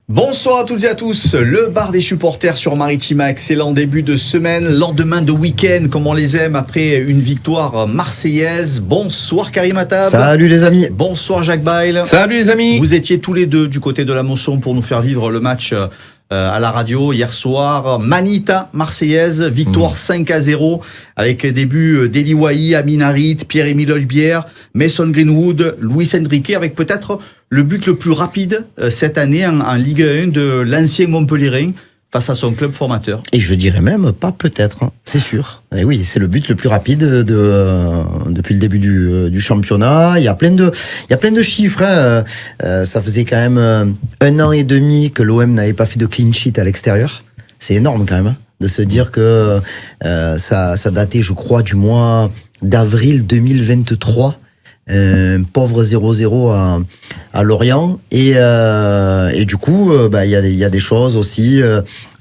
Bonsoir à toutes et à tous, le bar des supporters sur Maritima, excellent début de semaine, lendemain de week-end comme on les aime après une victoire marseillaise. Bonsoir Karim Attab. Salut les amis. Bonsoir Jacques Bail. Salut les amis. Vous étiez tous les deux du côté de la Mosson pour nous faire vivre le match à la radio hier soir. Manita marseillaise, victoire 5-0 avec des buts d'Eli Wahi, Amin Harit, Pierre-Emile Olbière, Mason Greenwood, Luis Enrique, avec peut-être le but le plus rapide cette année en Ligue 1 de l'ancien Montpellierin face à son club formateur. Et je dirais même pas peut-être, hein, c'est sûr. Et oui, c'est le but le plus rapide depuis le début du championnat. Il y a plein de chiffres. Hein. Ça faisait quand même 1 an et demi que l'OM n'avait pas fait de clean sheet à l'extérieur. C'est énorme quand même, hein, de se dire que ça datait, je crois, du mois d'avril 2023. Pauvre 0-0 à Lorient et du coup il y a des choses aussi.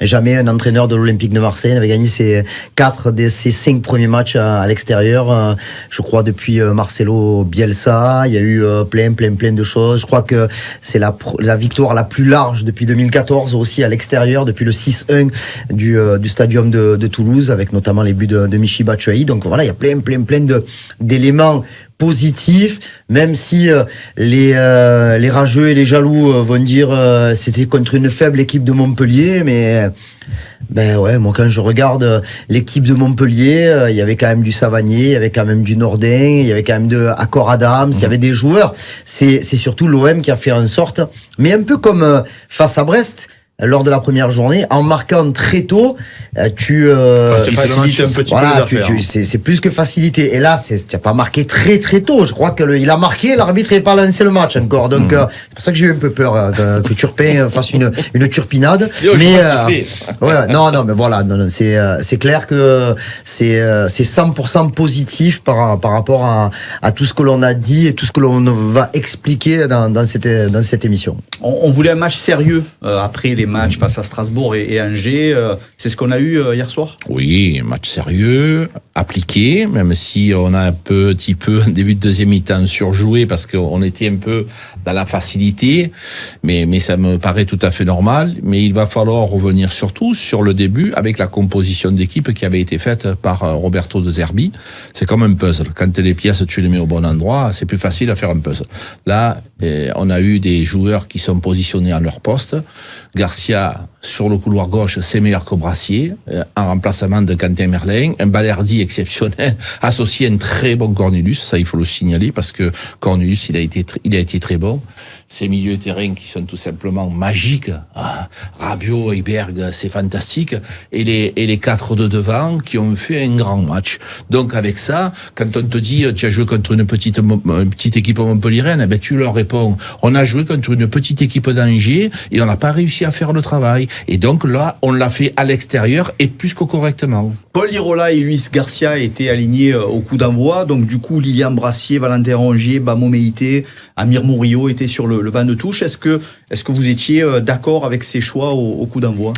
Jamais un entraîneur de l'Olympique de Marseille n'avait gagné ses 5 premiers matchs à l'extérieur, je crois, depuis Marcelo Bielsa. Il y a eu plein de choses. Je crois que c'est la victoire la plus large depuis 2014 aussi à l'extérieur, depuis le 6-1 du stadium de Toulouse, avec notamment les buts de Michy Batshuayi. Donc voilà, il y a plein d'éléments positif, même si les rageux et les jaloux vont dire c'était contre une faible équipe de Montpellier, mais ouais, moi quand je regarde l'équipe de Montpellier, il y avait quand même du Savanier, il y avait quand même du Nordin, il y avait quand même de Accor Adams, il y avait des joueurs. C'est surtout l'OM qui a fait en sorte, mais un peu comme face à Brest. Lors de la première journée, en marquant très tôt, tu facilites un petit peu les affaires. C'est plus que facilité. Et là, tu n'as pas marqué très tôt. Je crois que il a marqué, l'arbitre n'avait pas lancé le match encore. Donc c'est pour ça que j'ai eu un peu peur que Turpin fasse une turpinade. Mais non, mais voilà, non, c'est clair que c'est 100% positif par rapport à tout ce que l'on a dit et tout ce que l'on va expliquer dans cette émission. On voulait un match sérieux après les matchs face à Strasbourg et Angers. C'est ce qu'on a eu hier soir ? Oui, match sérieux, appliqué, même si on a un petit peu, en début de deuxième mi-temps, surjoué parce qu'on était un peu dans la facilité, mais ça me paraît tout à fait normal. Mais il va falloir revenir surtout sur le début avec la composition d'équipe qui avait été faite par Roberto De Zerbi. C'est comme un puzzle. Quand les pièces, tu les mets au bon endroit, c'est plus facile à faire un puzzle. Là, on a eu des joueurs qui sont positionnés à leur poste. Garcia, sur le couloir gauche, c'est meilleur que Brassier, en remplacement de Quentin Merlin. Un Balerdi exceptionnel, associé à un très bon Cornelius, ça il faut le signaler, parce que Cornelius, il a été très bon. Ces milieux de terrain qui sont tout simplement magiques. Rabiot, Heiberg, c'est fantastique. Et les 4 de devant qui ont fait un grand match. Donc avec ça, quand on te dit tu as joué contre une petite équipe montpelliéraine, ben tu leur réponds on a joué contre une petite équipe d'Angers et on n'a pas réussi à faire le travail. Et donc là, on l'a fait à l'extérieur et plus que correctement. Paul Lirola et Luis Garcia étaient alignés au coup d'envoi. Donc du coup, Lilian Brassier, Valentin Rongier, Bamo Meïté, Amir Murillo étaient sur le banc de touche. Est-ce que vous étiez d'accord avec ces choix au coup d'envoi ?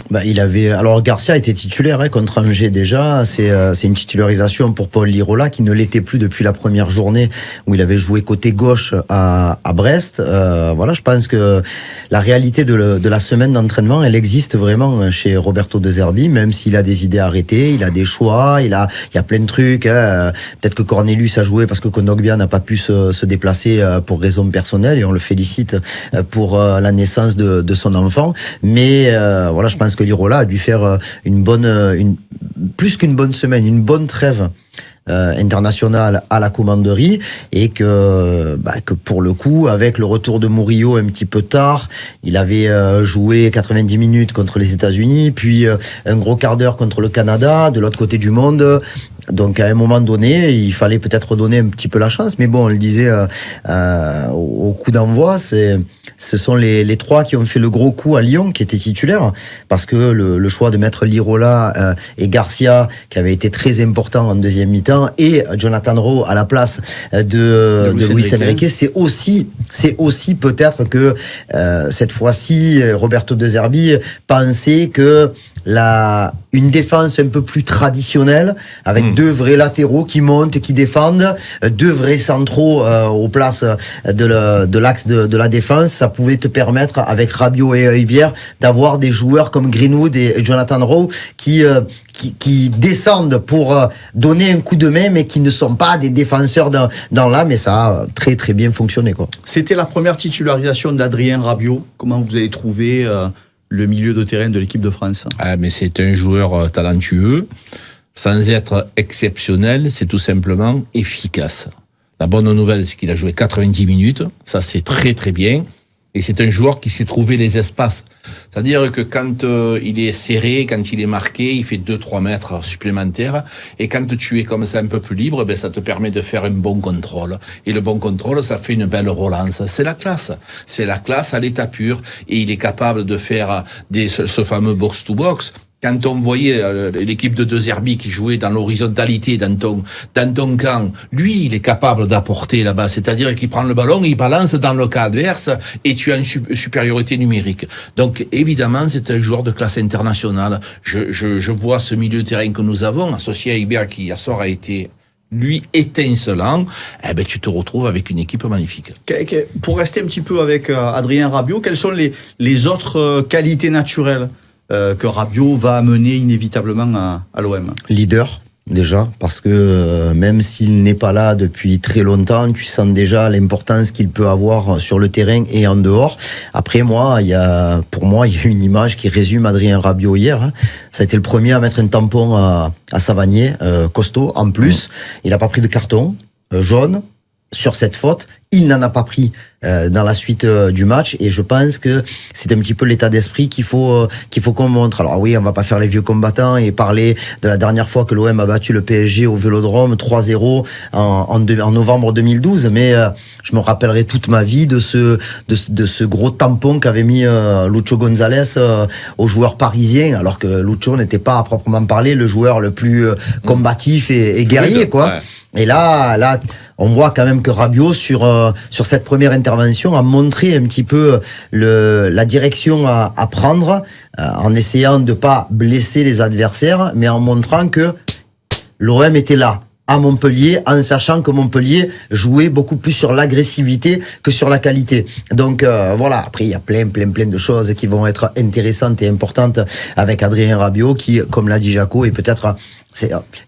Alors Garcia était titulaire contre Angers déjà. C'est une titularisation pour Paul Lirola qui ne l'était plus depuis la première journée où il avait joué côté gauche à Brest. Je pense que la réalité de la semaine d'entraînement, elle existe vraiment chez Roberto De Zerbi, même s'il a des idées arrêtées, il a des choix, il y a plein de trucs. Peut-être que Cornelius a joué parce que Kondogbia n'a pas pu se déplacer pour raison personnelle et on le félicite pour la naissance de son enfant. Mais je pense que Lirola a dû faire plus qu'une bonne semaine, une bonne trêve internationale à la commanderie et que pour le coup, avec le retour de Murillo un petit peu tard, il avait joué 90 minutes contre les États-Unis, puis un gros quart d'heure contre le Canada, de l'autre côté du monde. Donc à un moment donné, il fallait peut-être donner un petit peu la chance, mais bon, on le disait au coup d'envoi, ce sont les 3 qui ont fait le gros coup à Lyon, qui étaient titulaires, parce que le choix de mettre Lirola et Garcia, qui avait été très important en deuxième mi-temps, et Jonathan Rowe à la place de Luis Enrique, c'est aussi peut-être que cette fois-ci, Roberto De Zerbi pensait que une défense un peu plus traditionnelle, avec deux vrais latéraux qui montent et qui défendent, deux vrais centraux aux places de l'axe de la défense, ça pouvait te permettre, avec Rabiot et Højbjerg, d'avoir des joueurs comme Greenwood et Jonathan Rowe qui descendent pour donner un coup de main, mais qui ne sont pas des défenseurs dans l'âme, et ça a très très bien fonctionné, quoi. C'était la première titularisation d'Adrien Rabiot. Comment vous avez trouvé le milieu de terrain de l'équipe de France? Mais c'est un joueur talentueux, sans être exceptionnel, c'est tout simplement efficace. La bonne nouvelle, c'est qu'il a joué 90 minutes, ça c'est très très bien. Et c'est un joueur qui sait trouver les espaces. C'est-à-dire que quand il est serré, quand il est marqué, il fait 2-3 mètres supplémentaires. Et quand tu es comme ça un peu plus libre, ben ça te permet de faire un bon contrôle. Et le bon contrôle, ça fait une belle relance. C'est la classe. C'est la classe à l'état pur. Et il est capable de faire ce fameux box-to-box. Quand on voyait l'équipe de De Zerbi qui jouait dans l'horizontalité dans ton camp, lui, il est capable d'apporter là-bas. C'est-à-dire qu'il prend le ballon, il balance dans le cas adverse et tu as une supériorité numérique. Donc, évidemment, c'est un joueur de classe internationale. Je vois ce milieu de terrain que nous avons, associé à Højbjerg qui hier soir a été lui étincelant, tu te retrouves avec une équipe magnifique. Pour rester un petit peu avec Adrien Rabiot, quelles sont les autres qualités naturelles que Rabiot va amener inévitablement à l'OM? Leader, déjà, parce que même s'il n'est pas là depuis très longtemps, tu sens déjà l'importance qu'il peut avoir sur le terrain et en dehors. Après, pour moi, il y a une image qui résume Adrien Rabiot hier. Ça a été le premier à mettre un tampon à Savanier, costaud, en plus. Il n'a pas pris de carton jaune sur cette faute. Il n'en a pas pris dans la suite du match, et je pense que c'est un petit peu l'état d'esprit qu'il faut qu'on montre. Alors oui, on va pas faire les vieux combattants et parler de la dernière fois que l'OM a battu le PSG au Vélodrome 3-0 en novembre 2012, mais je me rappellerai toute ma vie de ce gros tampon qu'avait mis Lucho González aux joueurs parisiens, alors que Lucho n'était pas à proprement parler le joueur le plus combatif et guerrier, quoi. Ouais. Et là, on voit quand même que Rabiot, sur cette première intervention, a montré un petit peu la direction à prendre, en essayant de pas blesser les adversaires, mais en montrant que l'OM était là à Montpellier, en sachant que Montpellier jouait beaucoup plus sur l'agressivité que sur la qualité. Donc voilà, après il y a plein de choses qui vont être intéressantes et importantes avec Adrien Rabiot, qui, comme l'a dit Jaco, est peut-être...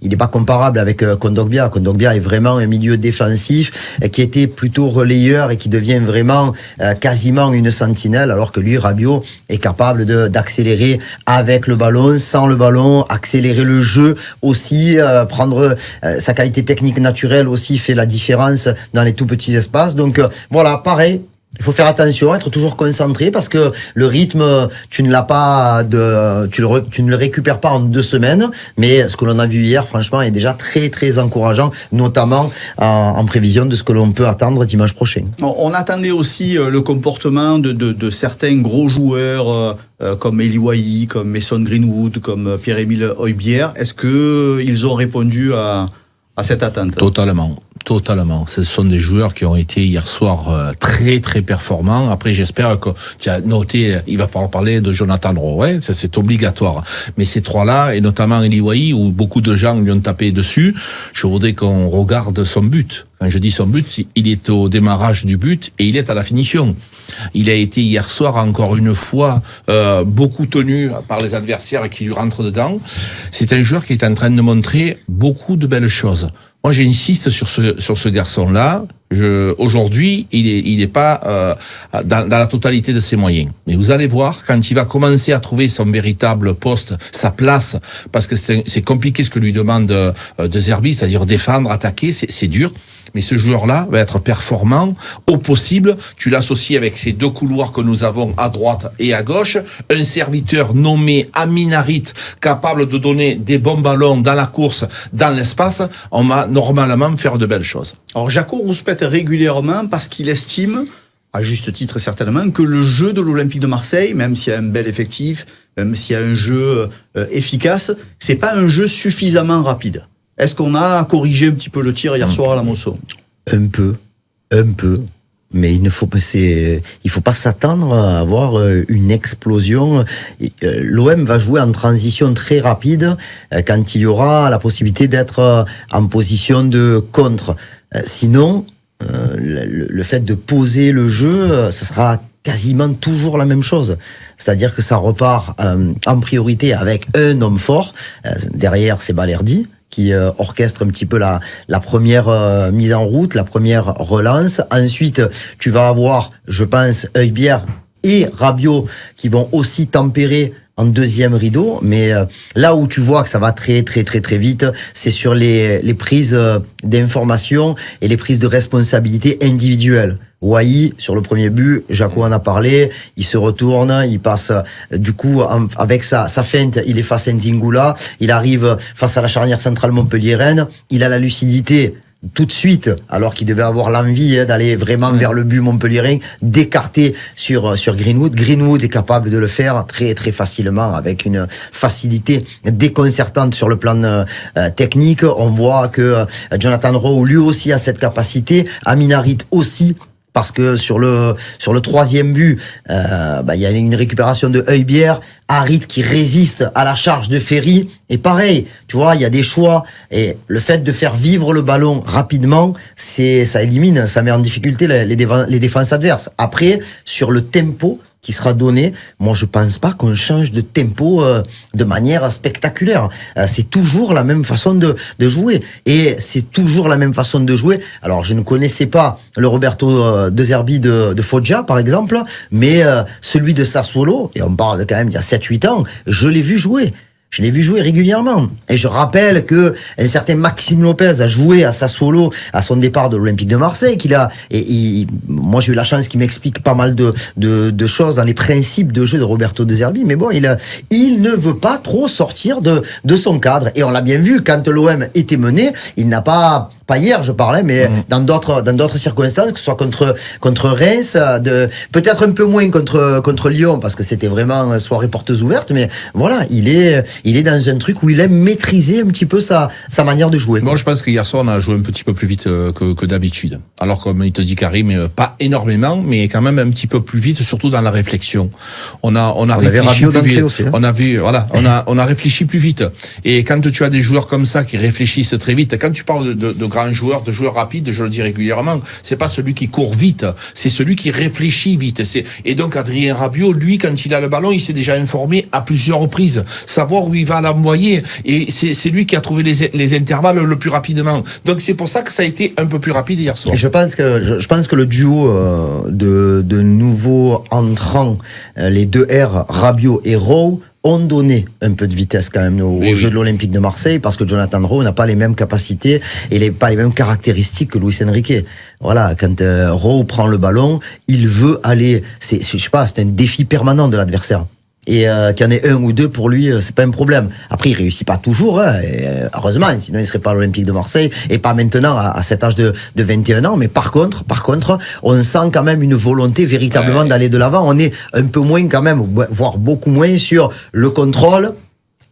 il n'est pas comparable avec Kondogbia. Kondogbia est vraiment un milieu défensif qui était plutôt relayeur et qui devient vraiment quasiment une sentinelle, alors que lui, Rabiot, est capable d'accélérer avec le ballon, sans le ballon, accélérer le jeu aussi, prendre sa qualité technique naturelle aussi fait la différence dans les tout petits espaces. Donc voilà, pareil. Il faut faire attention, être toujours concentré, parce que le rythme, tu ne le récupères pas en 2 semaines, mais ce que l'on a vu hier, franchement, est déjà très très encourageant, notamment en prévision de ce que l'on peut attendre dimanche prochain. On attendait aussi le comportement de certains gros joueurs comme Eli Wahi, comme Mason Greenwood, comme Pierre-Emile Højbjerg. Est-ce qu'ils ont répondu à cette attente? Totalement. Ce sont des joueurs qui ont été hier soir très très performants. Après, j'espère que tu as noté, il va falloir parler de Jonathan Rowe, ouais, ça c'est obligatoire. Mais ces trois-là, et notamment Eli Wahi, où beaucoup de gens lui ont tapé dessus, je voudrais qu'on regarde son but. Quand je dis son but, il est au démarrage du but et il est à la finition. Il a été hier soir encore une fois beaucoup tenu par les adversaires qui lui rentrent dedans. C'est un joueur qui est en train de montrer beaucoup de belles choses. Moi, j'insiste sur ce garçon-là. Aujourd'hui, il est pas dans la totalité de ses moyens. Mais vous allez voir, quand il va commencer à trouver son véritable poste, sa place, parce que c'est compliqué ce que lui demande De Zerbi, c'est-à-dire défendre, attaquer, c'est dur. Mais ce joueur-là va être performant au possible. Tu l'associes avec ces 2 couloirs que nous avons à droite et à gauche. Un serviteur nommé Amin Harit, capable de donner des bons ballons dans la course, dans l'espace. On va normalement faire de belles choses. Alors Jaco rouspète régulièrement parce qu'il estime, à juste titre certainement, que le jeu de l'Olympique de Marseille, même s'il y a un bel effectif, même s'il y a un jeu efficace, c'est pas un jeu suffisamment rapide. Est-ce qu'on a corrigé un petit peu le tir hier soir à la Mosson? Un peu. Mais il faut pas s'attendre à avoir une explosion. L'OM va jouer en transition très rapide quand il y aura la possibilité d'être en position de contre. Sinon, le fait de poser le jeu, ça sera quasiment toujours la même chose. C'est-à-dire que ça repart en priorité avec un homme fort. Derrière, c'est Balerdi qui orchestre un petit peu la première mise en route, la première relance. Ensuite, tu vas avoir, je pense, Højbjerg et Rabiot qui vont aussi tempérer en deuxième rideau, mais là où tu vois que ça va très très très très vite, c'est sur les prises d'information et les prises de responsabilité individuelles. Wai, sur le premier but, Jaco en a parlé, il se retourne, il passe, du coup, avec sa feinte, il est face à Nzingula, il arrive face à la charnière centrale Montpellier-Rennes, il a la lucidité tout de suite, alors qu'il devait avoir l'envie d'aller vraiment vers le but montpelliérain, d'écarter sur Greenwood. Greenwood est capable de le faire très très facilement, avec une facilité déconcertante sur le plan technique. On voit que Jonathan Rowe, lui aussi, a cette capacité. Amin Harit aussi. Parce que sur le troisième but, il y a une récupération de Højbjerg, Harit qui résiste à la charge de Ferry. Et pareil, tu vois, il y a des choix. Et le fait de faire vivre le ballon rapidement, ça élimine, ça met en difficulté les défenses adverses. Après, sur le tempo qui sera donné, moi je pense pas qu'on change de tempo de manière spectaculaire. C'est toujours la même façon de jouer, et c'est toujours la même façon de jouer. Alors je ne connaissais pas le Roberto De Zerbi de Foggia par exemple, mais celui de Sassuolo, et on parle quand même d'il y a 7-8 ans, je l'ai vu jouer. Je l'ai vu jouer régulièrement. Et je rappelle que un certain Maxime Lopez a joué à Sassuolo à son départ de l'Olympique de Marseille, moi j'ai eu la chance qu'il m'explique pas mal de choses dans les principes de jeu de Roberto De Zerbi, mais bon, il ne veut pas trop sortir de son cadre. Et on l'a bien vu, quand l'OM était mené, il n'a pas hier je parlais, mais dans d'autres circonstances, que ce soit contre Reims, peut-être un peu moins contre Lyon, parce que c'était vraiment soirée portes ouvertes, mais voilà, il est dans un truc où il aime maîtriser un petit peu sa manière de jouer. Moi, je pense qu'hier soir, on a joué un petit peu plus vite que d'habitude. Alors, comme il te dit Karim, pas énormément, mais quand même un petit peu plus vite, surtout dans la réflexion. On avait Rabiot d'entrée aussi. On a réfléchi plus vite. Et quand tu as des joueurs comme ça qui réfléchissent très vite, quand tu parles de grands joueurs, de joueurs rapides, je le dis régulièrement, c'est pas celui qui court vite, c'est celui qui réfléchit vite. Et donc, Adrien Rabiot, lui, quand il a le ballon, il s'est déjà informé à plusieurs reprises, savoir où il va l'envoyer, et c'est lui qui a trouvé les intervalles le plus rapidement. Donc c'est pour ça que ça a été un peu plus rapide hier soir. Et je pense que le duo de nouveaux entrants, les deux R, Rabiot et Rowe, ont donné un peu de vitesse quand même au jeu de l'Olympique de Marseille, parce que Jonathan Rowe n'a pas les mêmes capacités et pas les mêmes caractéristiques que Luis Enrique. Voilà, quand Rowe prend le ballon, il veut aller, c'est un défi permanent de l'adversaire. Et qu'il y en ait un ou deux pour lui, c'est pas un problème. Après, il réussit pas toujours, et, heureusement, sinon il serait pas à l'Olympique de Marseille, et pas maintenant à cet âge de 21 ans. Mais par contre, on sent quand même une volonté véritablement d'aller de l'avant. On est un peu moins quand même, voire beaucoup moins sur le contrôle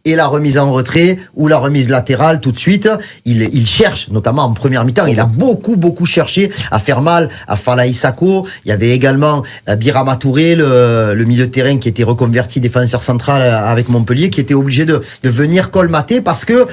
et la remise en retrait ou la remise latérale tout de suite. Il cherche, notamment en première mi-temps, il a beaucoup cherché à faire mal à Falaï Sako. Il y avait également Birama Touré, le milieu de terrain qui était reconverti défenseur central avec Montpellier, qui était obligé de venir colmater parce que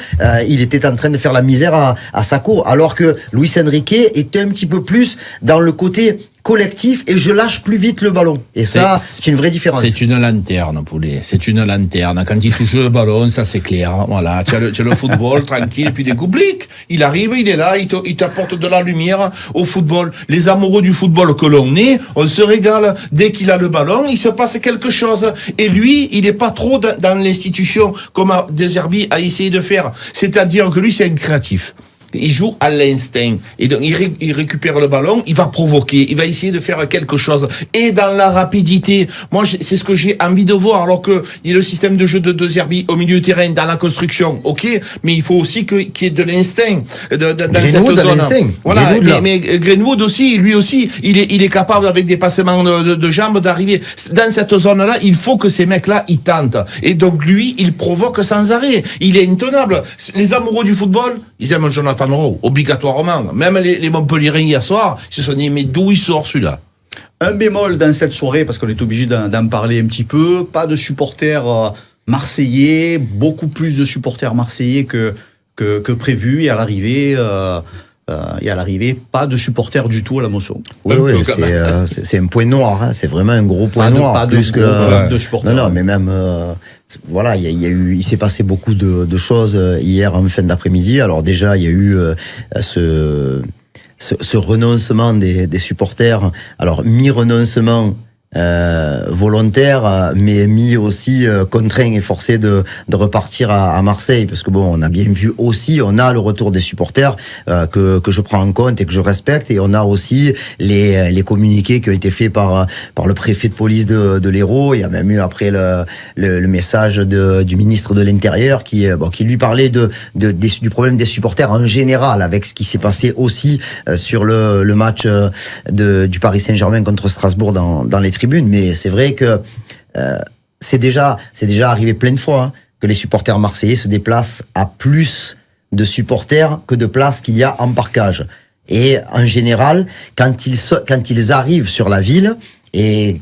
il était en train de faire la misère à Sako, alors que Luis Enrique était un petit peu plus dans le côté collectif, et je lâche plus vite le ballon. Et ça, c'est une vraie différence. C'est une lanterne, poulet. C'est une lanterne. Quand il touche le ballon, ça c'est clair. Voilà. Tu as le football, tranquille, et puis des goubliques. Il arrive, il est là, il t'apporte de la lumière au football. Les amoureux du football que l'on est, on se régale. Dès qu'il a le ballon, il se passe quelque chose. Et lui, il est pas trop dans l'institution, comme De Zerbi a essayé de faire. C'est-à-dire que lui, c'est un créatif. Il joue à l'instinct. Et donc, il récupère le ballon, il va provoquer, il va essayer de faire quelque chose. Et dans la rapidité, moi, c'est ce que j'ai envie de voir. Alors que, il y a le système de jeu de Zerbi au milieu du terrain, dans la construction. OK? Mais il faut aussi qu'il y ait de l'instinct, dans cette zone. Voilà. Mais Greenwood aussi, lui aussi, il est capable, avec des passements de jambes, d'arriver. Dans cette zone-là, il faut que ces mecs-là, ils tentent. Et donc, lui, il provoque sans arrêt. Il est intenable. Les amoureux du football, ils aiment Jonathan attendre obligatoirement. Même les Montpellierins hier soir, ils se sont dit, mais d'où il sort celui-là? Un bémol dans cette soirée, parce qu'on est obligé d'en parler un petit peu, pas de supporters marseillais, beaucoup plus de supporters marseillais que prévu, et à l'arrivée, pas de supporters du tout à la Mosson. Oui, c'est un point noir, hein. C'est vraiment un gros point noir. Pas plus de supporters. Non, mais même, voilà, il s'est passé beaucoup de choses hier en fin d'après-midi. Alors déjà, il y a eu ce renoncement des supporters. Alors, mi-renoncement volontaire, mais mis aussi contraint et forcé de repartir à Marseille, parce que bon, on a bien vu aussi, on a le retour des supporters que je prends en compte et que je respecte, et on a aussi les communiqués qui ont été faits par le préfet de police de l'Hérault. Il y a même eu après le message du ministre de l'Intérieur qui lui parlait du problème des supporters en général, avec ce qui s'est passé aussi sur le match du Paris Saint-Germain contre Strasbourg dans les tribunes. Mais c'est vrai que c'est déjà arrivé plein de fois, hein, que les supporters marseillais se déplacent à plus de supporters que de places qu'il y a en parkage. Et en général, quand ils arrivent sur la ville, et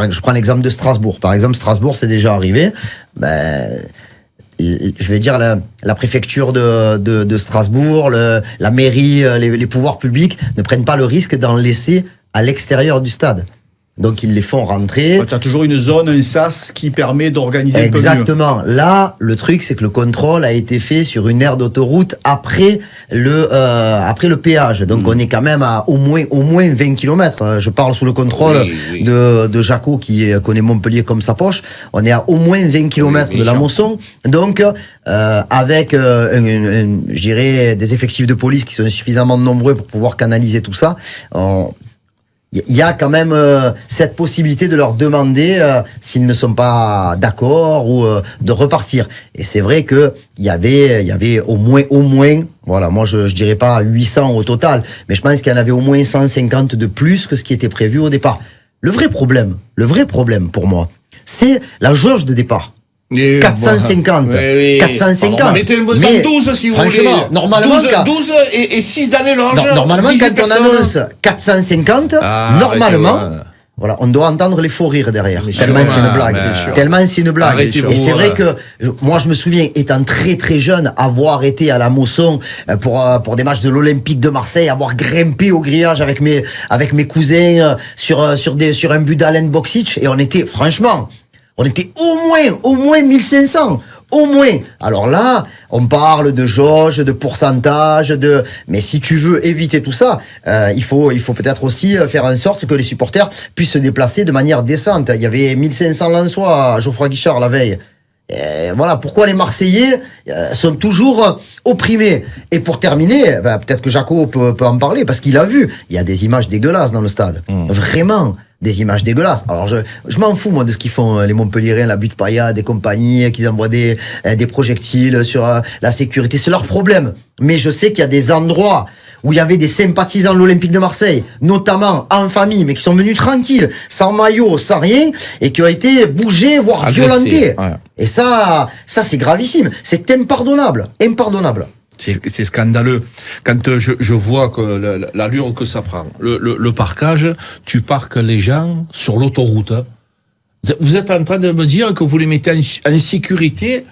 je prends l'exemple de Strasbourg. Par exemple, Strasbourg, c'est déjà arrivé. Je vais dire la préfecture de Strasbourg, la mairie, les pouvoirs publics ne prennent pas le risque d'en laisser à l'extérieur du stade. Donc ils les font rentrer. Tu as toujours une zone, un sas qui permet d'organiser un peu mieux. Exactement. Là, le truc, c'est que le contrôle a été fait sur une aire d'autoroute après le péage. Donc on est quand même à au moins 20 km. Je parle sous le contrôle de Jaco qui connaît Montpellier comme sa poche. On est à au moins 20 km de la Mosson. Donc avec je dirais des effectifs de police qui sont suffisamment nombreux pour pouvoir canaliser tout ça, il y a quand même cette possibilité de leur demander s'ils ne sont pas d'accord ou de repartir. Et c'est vrai que il y avait au moins voilà, moi je dirais pas 800 au total, mais je pense qu'il y en avait au moins 150 de plus que ce qui était prévu au départ. Le vrai problème pour moi, c'est la jauge de départ. 450. 450. Mettez une bonne 12 si vous voulez. Franchement, normalement, 12 et 6 dans les loges. Normalement, quand on annonce 450, normalement, voilà, on doit entendre les faux rires derrière. Tellement c'est une blague. Tellement c'est une blague. Et c'est vrai que, moi, je me souviens, étant très très jeune, avoir été à la Mosson pour des matchs de l'Olympique de Marseille, avoir grimpé au grillage avec mes cousins sur un but d'Alen Boksic, et on était au moins 1500. Au moins. Alors là, on parle de jauge, de pourcentage, mais si tu veux éviter tout ça, il faut peut-être aussi faire en sorte que les supporters puissent se déplacer de manière décente. Il y avait 1500 Lensois à Geoffroy Guichard la veille. Et voilà pourquoi les Marseillais sont toujours opprimés. Et pour terminer, peut-être que Jaco peut en parler, parce qu'il a vu, il y a des images dégueulasses dans le stade. Vraiment. Des images dégueulasses. Alors je m'en fous moi de ce qu'ils font les Montpellierins, la butte paillade et compagnie, qu'ils envoient des projectiles sur la sécurité, c'est leur problème. Mais je sais qu'il y a des endroits où il y avait des sympathisants de l'Olympique de Marseille, notamment en famille, mais qui sont venus tranquilles, sans maillot, sans rien, et qui ont été bougés, voire violentés. Ouais. Et ça c'est gravissime, c'est impardonnable. C'est scandaleux. Quand je vois que l'allure que ça prend, le parquage, tu parques les gens sur l'autoroute. Vous êtes en train de me dire que vous les mettez en sécurité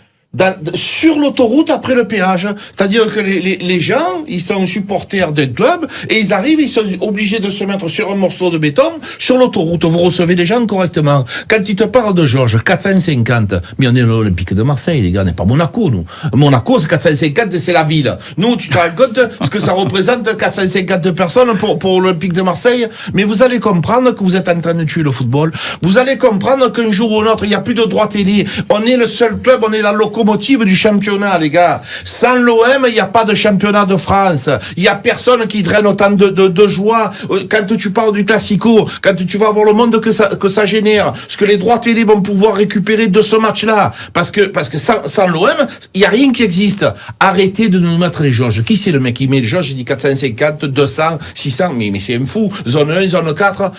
sur l'autoroute après le péage. C'est-à-dire que les gens, ils sont supporters d'un club et ils arrivent, ils sont obligés de se mettre sur un morceau de béton sur l'autoroute. Vous recevez les gens correctement. Quand ils te parlent de Georges, 450, mais on est l'Olympique de Marseille, les gars, on n'est pas Monaco, nous. Monaco, c'est 450, c'est la ville. Nous, tu te rends compte ce que ça représente, 450 personnes pour l'Olympique de Marseille? Mais vous allez comprendre que vous êtes en train de tuer le football. Vous allez comprendre qu'un jour ou l'autre, il n'y a plus de droit télé. On est le seul club, on est la locomotive du championnat, les gars. Sans l'OM, il n'y a pas de championnat de France. Il n'y a personne qui draine autant de joie. Quand tu parles du Classico, quand tu vas voir le monde que ça génère, ce que les droits télé vont pouvoir récupérer de ce match-là. Parce que sans l'OM, il n'y a rien qui existe. Arrêtez de nous mettre les jauges. Qui c'est le mec qui met les jauges? Il dit 450, 200, 600. Mais c'est un fou. Zone 1, zone 4.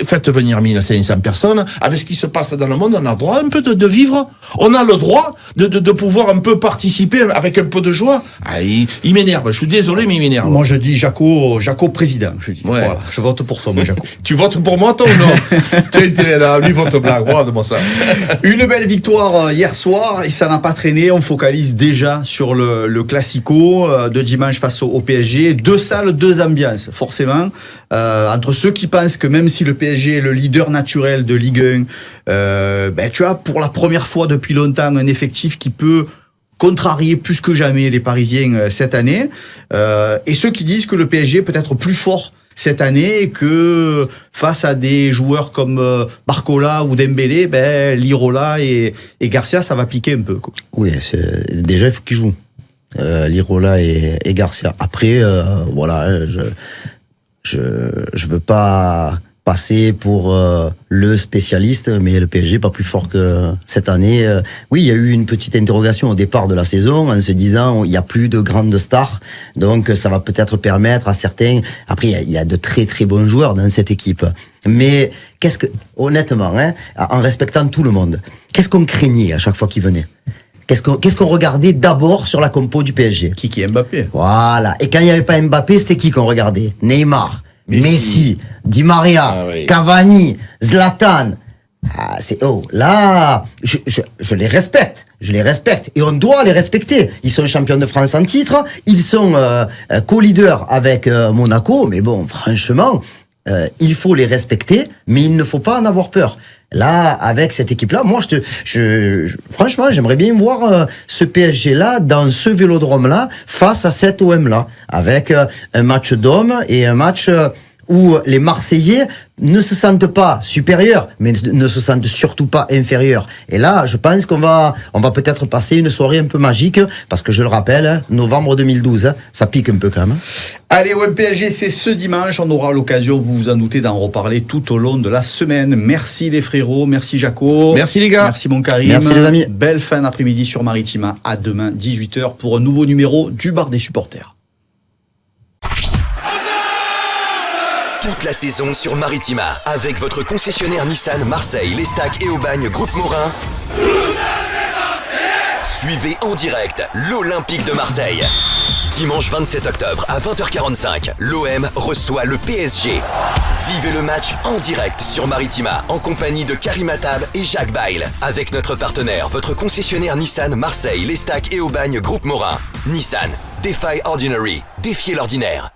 Faites venir 1500 personnes. Avec ce qui se passe dans le monde, on a le droit un peu de vivre. On a le droit de de pouvoir un peu participer avec un peu de joie. Ah, il m'énerve. Je suis désolé, mais il m'énerve. Moi, je dis Jaco président. Je dis. Ouais. Voilà, je vote pour toi, moi, Jaco. Tu votes pour moi, toi, ou non? Tu as intérêt là. Lui vote blanc. Regarde-moi ça. Une belle victoire hier soir et ça n'a pas traîné. On focalise déjà sur le Classico de dimanche face au PSG. 2 salles, 2 ambiances, forcément. Entre ceux qui pensent que même si le PSG est le leader naturel de Ligue 1, tu as pour la première fois depuis longtemps un effectif qui peut contrarier plus que jamais les Parisiens cette année. Et ceux qui disent que le PSG peut être plus fort cette année et que face à des joueurs comme Barcola ou Dembélé, Lirola et Garcia, ça va piquer un peu, quoi. Oui, déjà il faut qu'ils jouent. Lirola et Garcia. Après, voilà, je veux pas passer pour le spécialiste, mais le PSG est pas plus fort que cette année. Oui, il y a eu une petite interrogation au départ de la saison en se disant il y a plus de grandes stars, donc ça va peut-être permettre à certains. Après, il y a de très très bons joueurs dans cette équipe, mais honnêtement, en respectant tout le monde, qu'est-ce qu'on craignait à chaque fois qu'ils venaient? Qu'est-ce qu'on regardait d'abord sur la compo du PSG? Qui est Mbappé. Voilà. Et quand il n'y avait pas Mbappé, c'était qui qu'on regardait? Neymar, Messi, Di Maria, Cavani, Zlatan. Là, je les respecte. Je les respecte. Et on doit les respecter. Ils sont champions de France en titre. Ils sont co-leaders avec Monaco. Mais bon, franchement, il faut les respecter, mais il ne faut pas en avoir peur. Là, avec cette équipe-là, moi, franchement, j'aimerais bien voir ce PSG-là dans ce Vélodrome-là face à cet OM-là, avec un match d'hommes et un match où les Marseillais ne se sentent pas supérieurs, mais ne se sentent surtout pas inférieurs. Et là, je pense qu'on va peut-être passer une soirée un peu magique, parce que je le rappelle, novembre 2012, ça pique un peu quand même. Allez, OM PSG, c'est ce dimanche. On aura l'occasion, vous vous en doutez, d'en reparler tout au long de la semaine. Merci les frérots, merci Jaco. Merci les gars. Merci mon Karim. Merci les amis. Belle fin d'après-midi sur Maritima. À demain, 18h, pour un nouveau numéro du Bar des supporters. Toute la saison sur Maritima, avec votre concessionnaire Nissan Marseille, l'Estac et Aubagne Groupe Morin. Suivez en direct l'Olympique de Marseille. Dimanche 27 octobre à 20h45, l'OM reçoit le PSG. Vivez le match en direct sur Maritima, en compagnie de Karim Attab et Jacques Bail. Avec notre partenaire, votre concessionnaire Nissan Marseille, l'Estac et Aubagne Groupe Morin. Nissan, Defy Ordinary, défiez l'ordinaire.